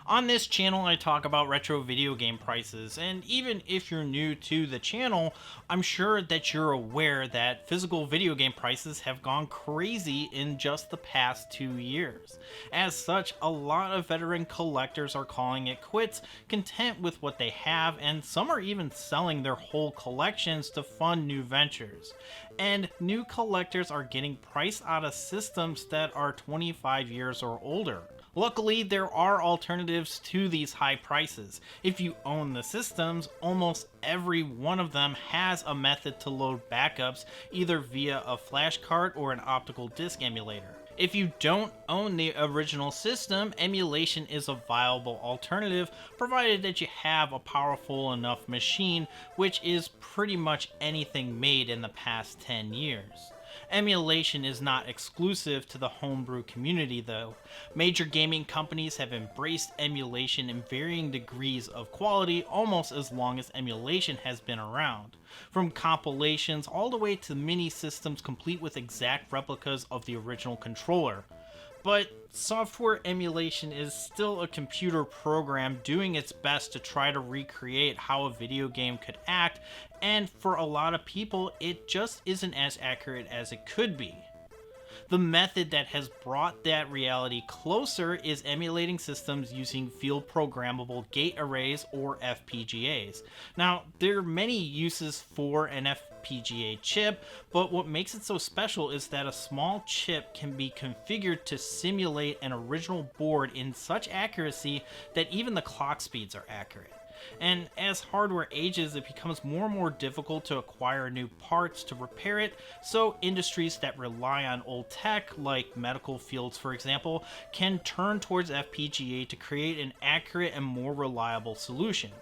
On this channel, I talk about retro video game prices, and even if you're new to the channel, I'm sure that you're aware that physical video game prices have gone crazy in just the past 2 years. As such, a lot of veteran collectors are calling it quits, content with what they have, and some are even selling their whole collections to fund new ventures. And new collectors are getting priced out of systems that are 25 years or older. Luckily, there are alternatives to these high prices. If you own the systems, almost every one of them has a method to load backups, either via a flash card or an optical disc emulator. If you don't own the original system, emulation is a viable alternative, provided that you have a powerful enough machine, which is pretty much anything made in the past 10 years. Emulation is not exclusive to the homebrew community though. Major gaming companies have embraced emulation in varying degrees of quality almost as long as emulation has been around. From compilations all the way to mini systems complete with exact replicas of the original controller. But software emulation is still a computer program doing its best to try to recreate how a video game could act, and for a lot of people, it just isn't as accurate as it could be. The method that has brought that reality closer is emulating systems using Field Programable Gate Arrays or FPGAs. Now, there are many uses for an FPGA chip, but what makes it so special is that a small chip can be configured to simulate an original board in such accuracy that even the clock speeds are accurate. And as hardware ages, it becomes more and more difficult to acquire new parts to repair it, so industries that rely on old tech, like medical fields for example, can turn towards FPGA to create an accurate and more reliable solution.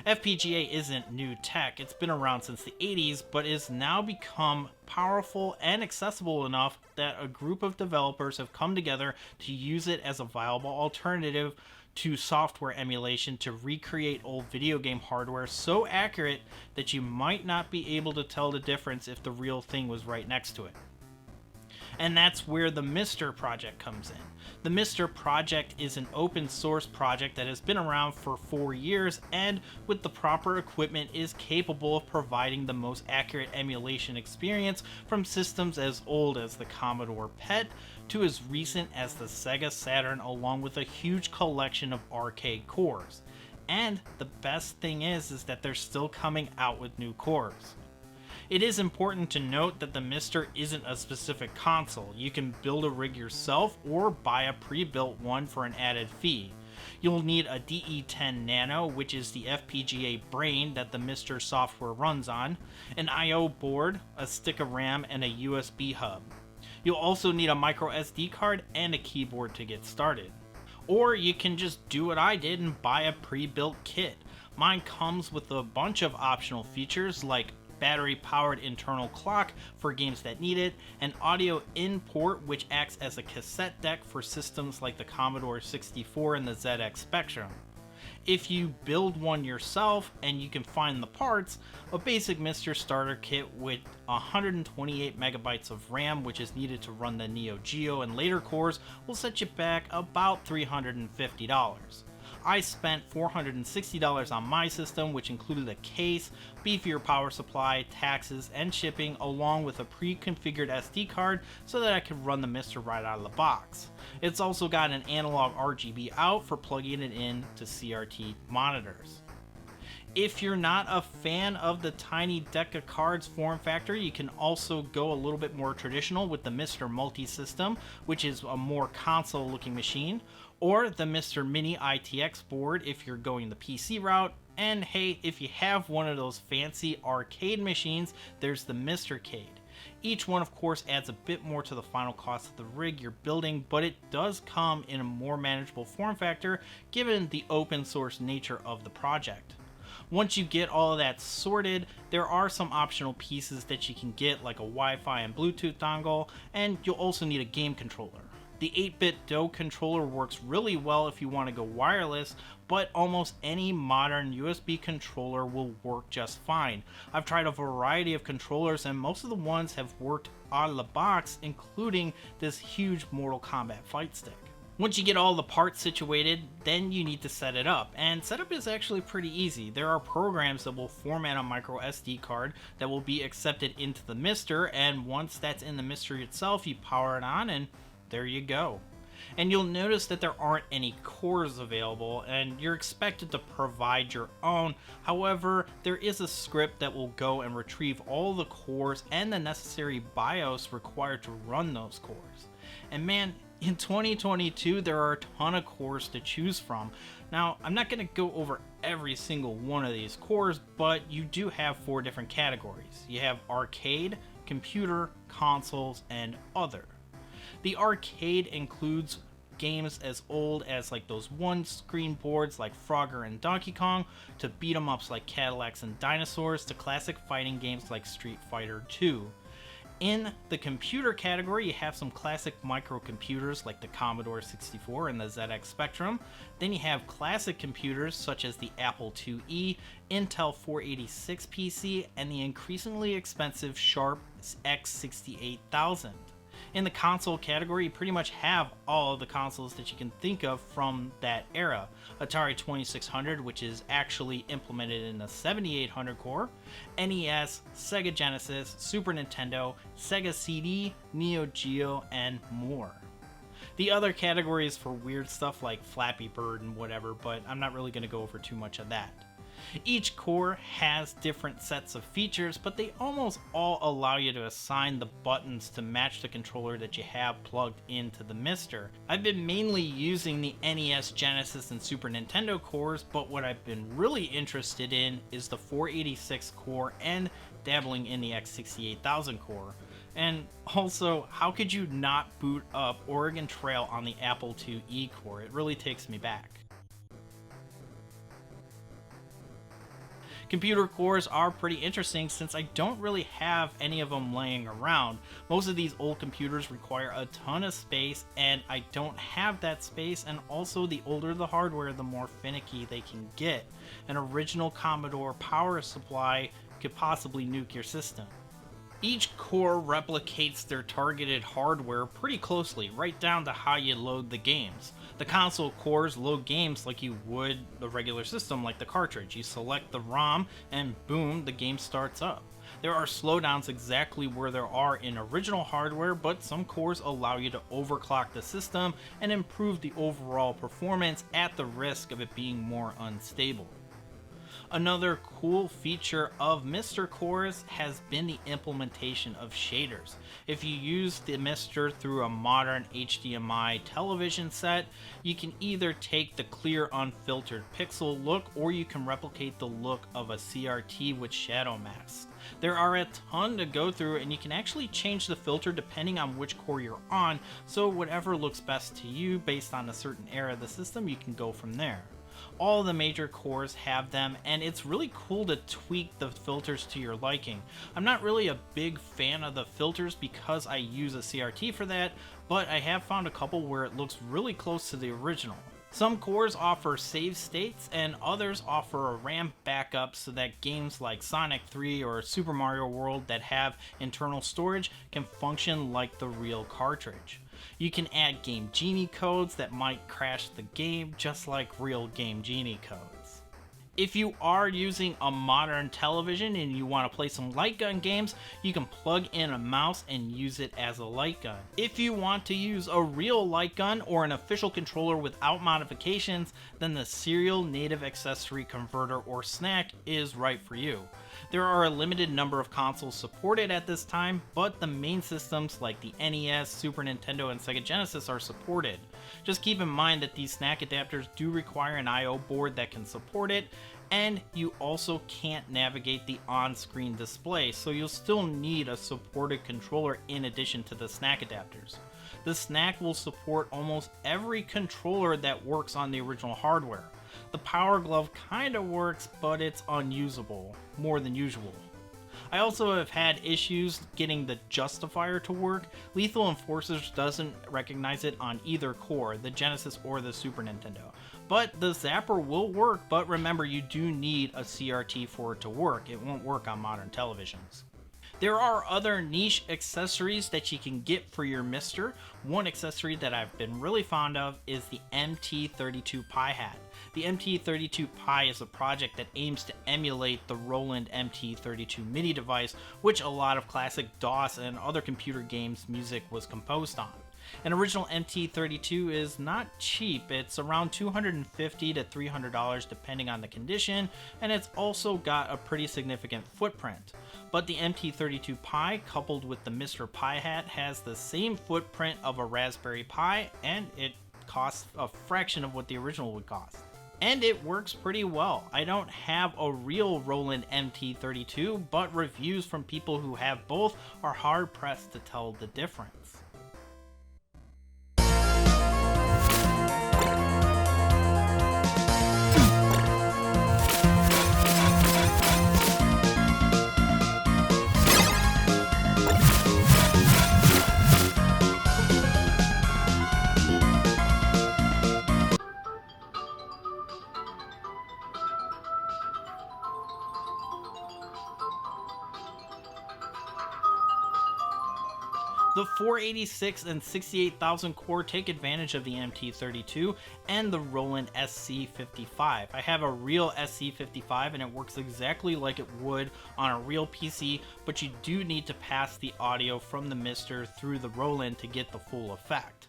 FPGA isn't new tech, it's been around since the 80s, but is now become powerful and accessible enough that a group of developers have come together to use it as a viable alternative to software emulation to recreate old video game hardware so accurate that you might not be able to tell the difference if the real thing was right next to it. And that's where the MiSTer project comes in. The MiSTer project is an open source project that has been around for 4 years and with the proper equipment is capable of providing the most accurate emulation experience from systems as old as the Commodore PET to as recent as the Sega Saturn, along with a huge collection of arcade cores. And the best thing is that they're still coming out with new cores. It is important to note that the MiSTer isn't a specific console. You can build a rig yourself or buy a pre-built one for an added fee. You'll need a DE-10 Nano, which is the FPGA brain that the MiSTer software runs on, an I/O board, a stick of RAM, and a USB hub. You'll also need a micro SD card and a keyboard to get started. Or you can just do what I did and buy a pre-built kit. Mine comes with a bunch of optional features like battery-powered internal clock for games that need it, an audio in port which acts as a cassette deck for systems like the Commodore 64 and the ZX Spectrum. If you build one yourself and you can find the parts, a basic MiSTer starter kit with 128 megabytes of RAM, which is needed to run the Neo Geo and later cores, will set you back about $350. I spent $460 on my system, which included a case, beefier power supply, taxes, and shipping, along with a pre-configured SD card so that I could run the MiSTer right out of the box. It's also got an analog RGB out for plugging it in to CRT monitors. If you're not a fan of the tiny deck of cards form factor, you can also go a little bit more traditional with the MiSTer Multi-System, which is a more console looking machine, or the MiSTer Mini ITX board if you're going the PC route. And hey, if you have one of those fancy arcade machines, there's the MiSTercade. Each one of course adds a bit more to the final cost of the rig you're building, but it does come in a more manageable form factor given the open source nature of the project. Once you get all of that sorted, there are some optional pieces that you can get like a Wi-Fi and Bluetooth dongle, and you'll also need a game controller. The 8-bit DOE controller works really well if you want to go wireless, but almost any modern USB controller will work just fine. I've tried a variety of controllers and most of the ones have worked out of the box, including this huge Mortal Kombat fight stick. Once you get all the parts situated, then you need to set it up. And setup is actually pretty easy. There are programs that will format a micro SD card that will be accepted into the MiSTer, and once that's in the MiSTer itself, you power it on and there you go. And you'll notice that there aren't any cores available, and you're expected to provide your own. However, there is a script that will go and retrieve all the cores and the necessary BIOS required to run those cores. And man, in 2022, there are a ton of cores to choose from. Now, I'm not going to go over every single one of these cores, but you do have 4 different categories. You have arcade, computer, consoles, and other. The arcade includes games as old as like those one-screen boards like Frogger and Donkey Kong, to beat 'em ups like Cadillacs and Dinosaurs, to classic fighting games like Street Fighter 2. In the computer category, you have some classic microcomputers like the Commodore 64 and the ZX Spectrum. Then you have classic computers such as the Apple IIe, Intel 486 PC, and the increasingly expensive Sharp X68000. In the console category, you pretty much have all of the consoles that you can think of from that era. Atari 2600, which is actually implemented in the 7800 core, NES, Sega Genesis, Super Nintendo, Sega CD, Neo Geo, and more. The other categories for weird stuff like Flappy Bird and whatever, but I'm not really going to go over too much of that. Each core has different sets of features, but they almost all allow you to assign the buttons to match the controller that you have plugged into the MiSTer. I've been mainly using the NES, Genesis, and Super Nintendo cores, but what I've been really interested in is the 486 core and dabbling in the X68000 core. And also, how could you not boot up Oregon Trail on the Apple IIe core? It really takes me back. Computer cores are pretty interesting since I don't really have any of them laying around. Most of these old computers require a ton of space, and I don't have that space, and also the older the hardware, the more finicky they can get. An original Commodore power supply could possibly nuke your system. Each core replicates their targeted hardware pretty closely, right down to how you load the games. The console cores load games like you would the regular system, like the cartridge. You select the ROM and boom, the game starts up. There are slowdowns exactly where there are in original hardware, but some cores allow you to overclock the system and improve the overall performance at the risk of it being more unstable. Another cool feature of MiSTer cores has been the implementation of shaders. If you use the MiSTer through a modern HDMI television set, you can either take the clear unfiltered pixel look, or you can replicate the look of a CRT with shadow masks. There are a ton to go through, and you can actually change the filter depending on which core you're on, so whatever looks best to you based on a certain era of the system, you can go from there. All the major cores have them, and it's really cool to tweak the filters to your liking. I'm not really a big fan of the filters because I use a CRT for that, but I have found a couple where it looks really close to the original. Some cores offer save states, and others offer a RAM backup so that games like Sonic 3 or Super Mario World that have internal storage can function like the real cartridge. You can add Game Genie codes that might crash the game, just like real Game Genie codes. If you are using a modern television and you want to play some light gun games, you can plug in a mouse and use it as a light gun. If you want to use a real light gun or an official controller without modifications, then the Serial Native Accessory Converter or SNAC is right for you. There are a limited number of consoles supported at this time, but the main systems like the NES, Super Nintendo, and Sega Genesis are supported. Just keep in mind that these SNAC adapters do require an I/O board that can support it, and you also can't navigate the on-screen display, so you'll still need a supported controller in addition to the SNAC adapters. The SNAC will support almost every controller that works on the original hardware. The Power Glove kinda works, but it's unusable, more than usual. I also have had issues getting the Justifier to work. Lethal Enforcers doesn't recognize it on either core, the Genesis or the Super Nintendo. But the Zapper will work, but remember, you do need a CRT for it to work. It won't work on modern televisions. There are other niche accessories that you can get for your MiSTer. One accessory that I've been really fond of is the MT32 Pi hat. The MT32 Pi is a project that aims to emulate the Roland MT32 MIDI device, which a lot of classic DOS and other computer games music was composed on. An original MT32 is not cheap. It's around $250 to $300 depending on the condition, and it's also got a pretty significant footprint. But the MT32 Pi, coupled with the MiSTer Pi hat, has the same footprint of a Raspberry Pi, and it costs a fraction of what the original would cost. And it works pretty well. I don't have a real Roland MT32, but reviews from people who have both are hard pressed to tell the difference. The 486 and 68,000 core take advantage of the MT32 and the Roland SC55. I have a real SC55 and it works exactly like it would on a real PC, but you do need to pass the audio from the MiSTer through the Roland to get the full effect.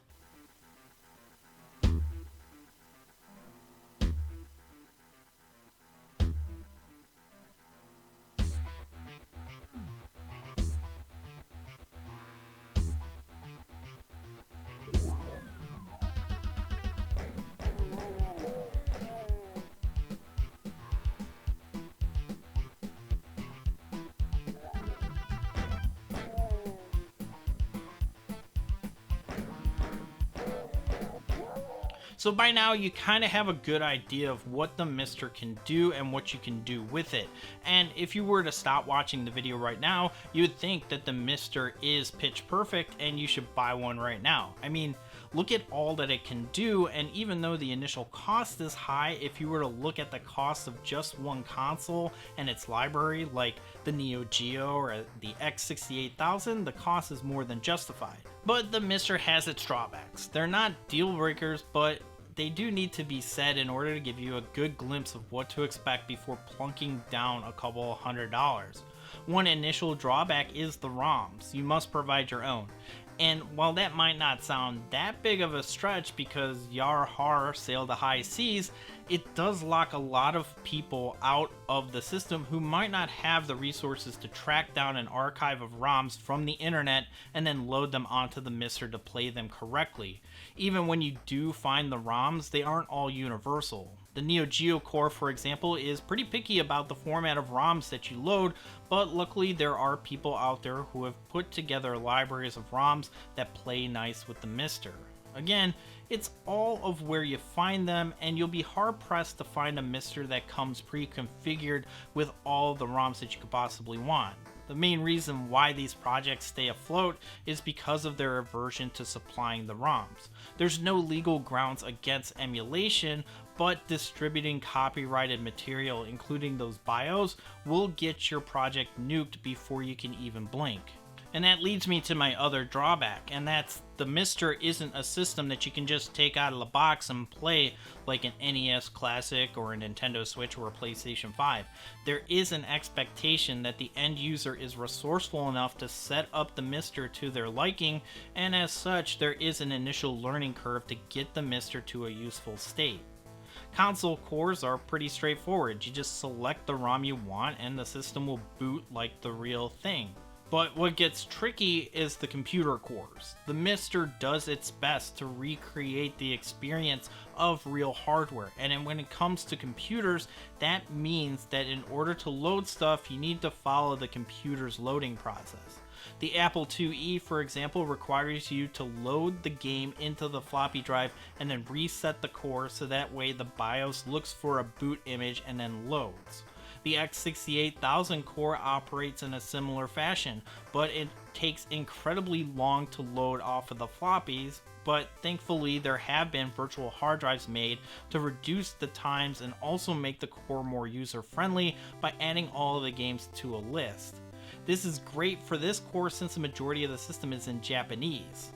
So by now you kind of have a good idea of what the MiSTer can do and what you can do with it. And if you were to stop watching the video right now, you would think that the MiSTer is pitch perfect and you should buy one right now. I mean, look at all that it can do, and even though the initial cost is high, if you were to look at the cost of just one console and its library, like the Neo Geo or the X68000, the cost is more than justified. But the MiSTer has its drawbacks. They're not deal breakers, but they do need to be said in order to give you a good glimpse of what to expect before plunking down a couple $100. One initial drawback is the ROMs. You must provide your own. And while that might not sound that big of a stretch because yar har sail the high seas, it does lock a lot of people out of the system who might not have the resources to track down an archive of ROMs from the internet and then load them onto the MiSTer to play them correctly. Even when you do find the ROMs, they aren't all universal. The Neo Geo core, for example, is pretty picky about the format of ROMs that you load, but luckily there are people out there who have put together libraries of ROMs that play nice with the MiSTer. Again, it's all of where you find them, and you'll be hard pressed to find a MiSTer that comes pre-configured with all the ROMs that you could possibly want. The main reason why these projects stay afloat is because of their aversion to supplying the ROMs. There's no legal grounds against emulation, but distributing copyrighted material, including those BIOS, will get your project nuked before you can even blink. And that leads me to my other drawback, and that's the MiSTer isn't a system that you can just take out of the box and play like an NES Classic or a Nintendo Switch or a PlayStation 5. There is an expectation that the end user is resourceful enough to set up the MiSTer to their liking, and as such, there is an initial learning curve to get the MiSTer to a useful state. Console cores are pretty straightforward. You just select the ROM you want and the system will boot like the real thing. But what gets tricky is the computer cores. The MiSTer does its best to recreate the experience of real hardware, and when it comes to computers, that means that in order to load stuff, you need to follow the computer's loading process. The Apple IIe, for example, requires you to load the game into the floppy drive and then reset the core so that way the BIOS looks for a boot image and then loads. The X68000 core operates in a similar fashion, but it takes incredibly long to load off of the floppies, but thankfully there have been virtual hard drives made to reduce the times and also make the core more user-friendly by adding all of the games to a list. This is great for this core since the majority of the system is in Japanese.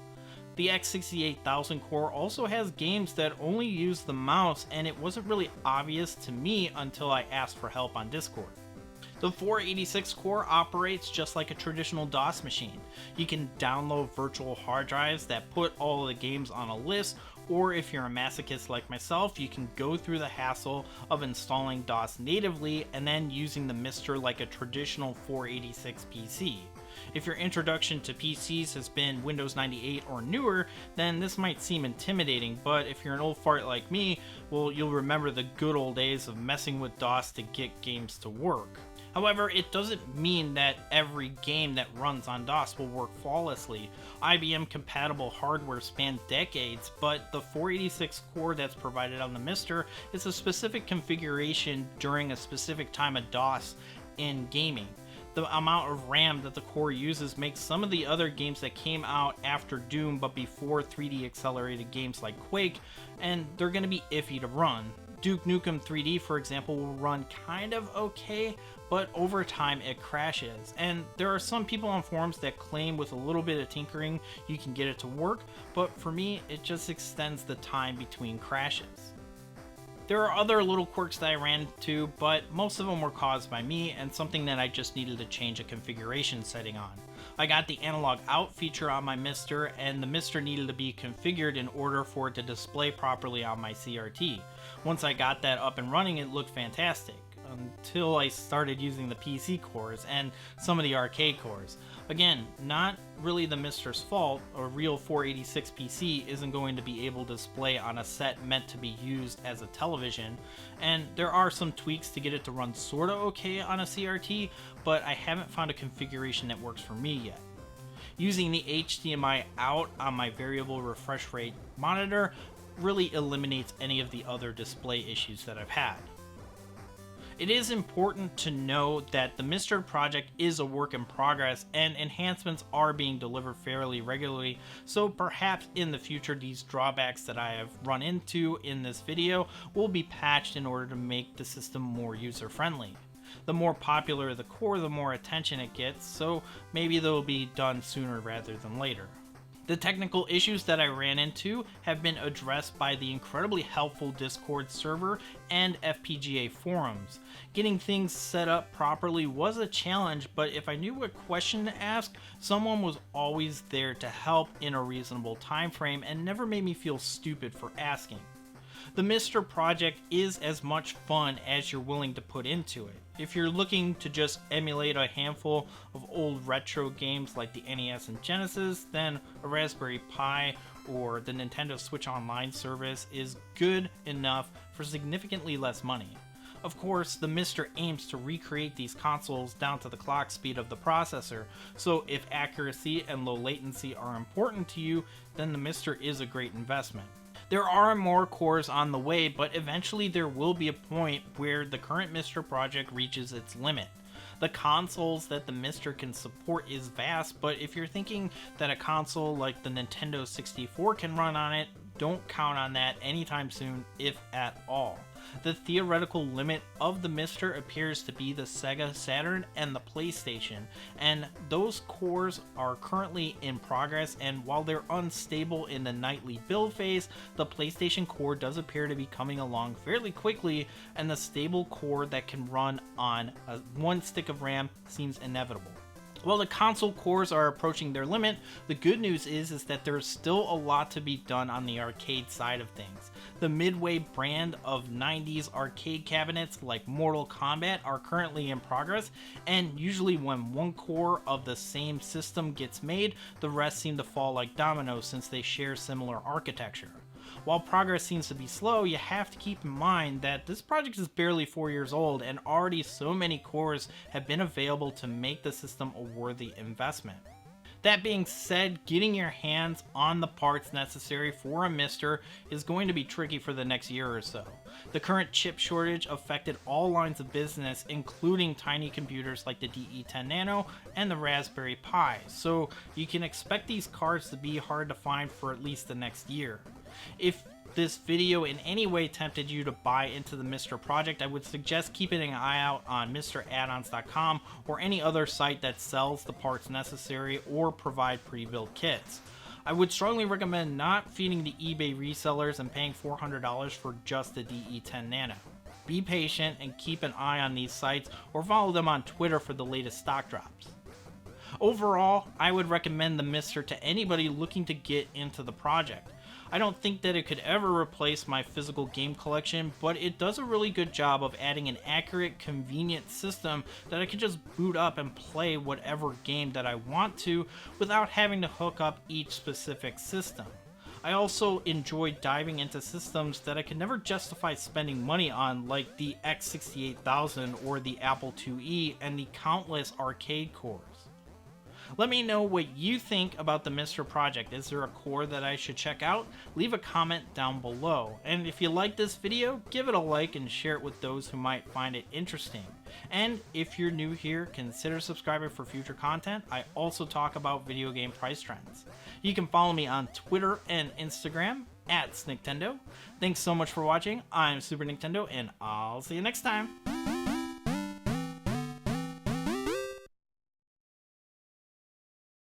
The X68000 core also has games that only use the mouse, and it wasn't really obvious to me until I asked for help on Discord. The 486 core operates just like a traditional DOS machine. You can download virtual hard drives that put all of the games on a list, or if you're a masochist like myself, you can go through the hassle of installing DOS natively and then using the MiSTer like a traditional 486 PC. If your introduction to PCs has been Windows 98 or newer, then this might seem intimidating, but if you're an old fart like me, well, you'll remember the good old days of messing with DOS to get games to work. However, it doesn't mean that every game that runs on DOS will work flawlessly. IBM-compatible hardware spans decades, but the 486 core that's provided on the MiSTer is a specific configuration during a specific time of DOS in gaming. The amount of RAM that the core uses makes some of the other games that came out after Doom but before 3D accelerated games like Quake, and they're going to be iffy to run. Duke Nukem 3D, for example, will run kind of okay, but over time it crashes. And there are some people on forums that claim with a little bit of tinkering you can get it to work, but for me it just extends the time between crashes. There are other little quirks that I ran into, but most of them were caused by me and something that I just needed to change a configuration setting on. I got the analog out feature on my MiSTer, and the MiSTer needed to be configured in order for it to display properly on my CRT. Once I got that up and running, it looked fantastic, until I started using the PC cores and some of the arcade cores. Again, not really the MiSTer's fault. A real 486 PC isn't going to be able to display on a set meant to be used as a television, and there are some tweaks to get it to run sorta okay on a CRT, but I haven't found a configuration that works for me yet. Using the HDMI out on my variable refresh rate monitor really eliminates any of the other display issues that I've had. It is important to know that the MiSTer project is a work in progress and enhancements are being delivered fairly regularly, so perhaps in the future these drawbacks that I have run into in this video will be patched in order to make the system more user-friendly. The more popular the core, the more attention it gets, so maybe they'll be done sooner rather than later. The technical issues that I ran into have been addressed by the incredibly helpful Discord server and FPGA forums. Getting things set up properly was a challenge, but if I knew what question to ask, someone was always there to help in a reasonable time frame and never made me feel stupid for asking. The MiSTer project is as much fun as you're willing to put into it. If you're looking to just emulate a handful of old retro games like the NES and Genesis, then a Raspberry Pi or the Nintendo Switch Online service is good enough for significantly less money. Of course, the MiSTer aims to recreate these consoles down to the clock speed of the processor, so if accuracy and low latency are important to you, then the MiSTer is a great investment. There are more cores on the way, but eventually there will be a point where the current MiSTer project reaches its limit. The consoles that the MiSTer can support is vast, but if you're thinking that a console like the Nintendo 64 can run on it, don't count on that anytime soon, if at all. The theoretical limit of the MiSTer appears to be the Sega Saturn and the PlayStation, and those cores are currently in progress, and while they're unstable in the nightly build phase, the PlayStation core does appear to be coming along fairly quickly, and the stable core that can run on one stick of RAM seems inevitable. While the console cores are approaching their limit, the good news is that there's still a lot to be done on the arcade side of things. The Midway brand of 90s arcade cabinets like Mortal Kombat are currently in progress, and usually when one core of the same system gets made, the rest seem to fall like dominoes since they share similar architecture. While progress seems to be slow, you have to keep in mind that this project is barely 4 years old and already so many cores have been available to make the system a worthy investment. That being said, getting your hands on the parts necessary for a MiSTer is going to be tricky for the next year or so. The current chip shortage affected all lines of business, including tiny computers like the DE-10 Nano and the Raspberry Pi, so you can expect these cards to be hard to find for at least the next year. If this video in any way tempted you to buy into the MiSTer project, I would suggest keeping an eye out on MiSTeraddons.com or any other site that sells the parts necessary or provide pre-built kits. I would strongly recommend not feeding the eBay resellers and paying $400 for just the DE-10 Nano. Be patient and keep an eye on these sites or follow them on Twitter for the latest stock drops. Overall, I would recommend the MiSTer to anybody looking to get into the project. I don't think that it could ever replace my physical game collection, but it does a really good job of adding an accurate, convenient system that I can just boot up and play whatever game that I want to without having to hook up each specific system. I also enjoy diving into systems that I could never justify spending money on, like the X68000 or the Apple IIe and the countless arcade cores. Let me know what you think about the MiSTer project. Is there a core that I should check out? Leave a comment down below. And if you like this video, give it a like and share it with those who might find it interesting. And if you're new here, consider subscribing for future content. I also talk about video game price trends. You can follow me on Twitter and Instagram @SNickTendo. Thanks so much for watching. I'm Super Nintendo, and I'll see you next time.